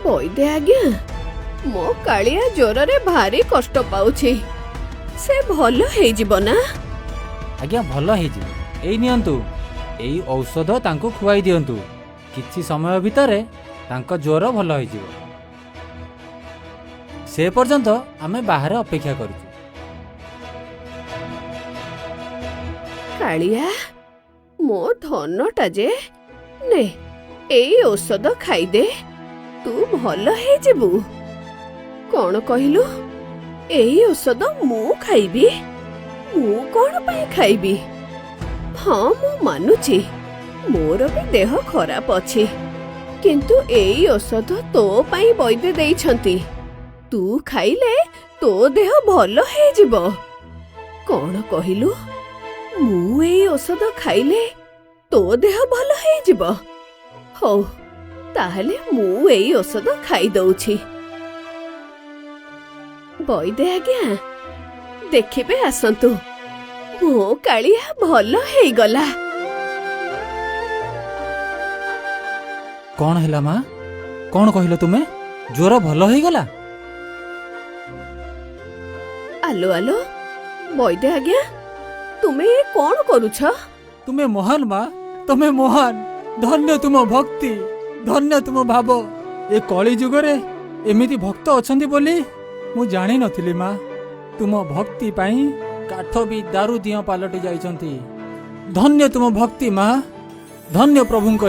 ବୈଦ୍ୟ ଆଜ୍ଞା, ମୋ କାଳିଆ ଜ୍ୱରରେ ଭାରି କଷ୍ଟ ପାଉଛି। ସେ ଭଲ ହେଇଯିବ ନା? ଆଜ୍ଞା ଭଲ ହେଇଯିବ। ଏଇ ନିଅନ୍ତୁ, ଏଇ ଔଷଧ ତାଙ୍କୁ ଖୁଆଇ ଦିଅନ୍ତୁ। କିଛି ସମୟ ଭିତରେ ତାଙ୍କ ଜ୍ୱର ଭଲ ହେଇଯିବ। ସେ ପର୍ଯ୍ୟନ୍ତ ଆମେ ବାହାରେ ଅପେକ୍ଷା କରୁଛୁ। କାଳିଆ, ମୋ ଧନଟା ଯେ, ନେ ଏଇ ଔଷଧ ଖାଇଦେ, ତୁ ଭଲ ହେଇଯିବୁ। କଣ କହିଲୁ? ଏଇ ଔଷଧ ମୁଁ ଖାଇବି? ମୁଁ କଣ ପାଇଁ ଖାଇବି? ହଁ, ମୁଁ ମାନୁଛି ମୋର ବି ଦେହ ଖରାପ ଅଛି, କିନ୍ତୁ ଏଇ ଔଷଧ ତୋ ପାଇଁ ବୈଦ୍ୟ ଦେଇଛନ୍ତି। ତୁ ଖାଇଲେ ତୋ ଦେହ ଭଲ ହେଇଯିବ। କଣ କହିଲୁ? ମୁଁ ଏଇ ଔଷଧ ଖାଇଲେ ତୋ ଦେହ ଭଲ ହେଇଯିବ? ହଉ, ତାହେଲେ ମୁଁ ଏଇ ଔଷଧ ଖାଇଦଉଛି। ବୈଦ୍ୟ ଆଜ୍ଞା, ଦେଖିବେ ଆସନ୍ତୁ, ମୋ କାଳିଆ ଭଲ ହେଇଗଲା। କଣ ହେଲା ମା? କଣ କହିଲ ତୁମେ? ଜ୍ୱର ଭଲ ହେଇଗଲା? ଆଲୋ ଆଲୋ, ବୈଦ୍ୟ ଆଜ୍ଞା, ତୁମେ କଣ କରୁଛ? ତୁମେ ମହାନ ମା, ତମେ ମହାନ। ଧନ୍ୟ ତୁମ ଭକ୍ତି, ଧନ୍ୟ ତୁମ ଭାବ। ଏ କଳି ଯୁଗରେ ଏମିତି ଭକ୍ତ ଅଛନ୍ତି ବୋଲି ମୁଁ ଜାଣିନଥିଲି ମା। ତୁମ ଭକ୍ତି ପାଇଁ କାଠ ବି ଦାରୁ ଦିଅଁ ପାଲଟି ଯାଇଛନ୍ତି। ଧନ୍ୟ ତୁମ ଭକ୍ତି ମା, ଧନ୍ୟ ପ୍ରଭୁଙ୍କ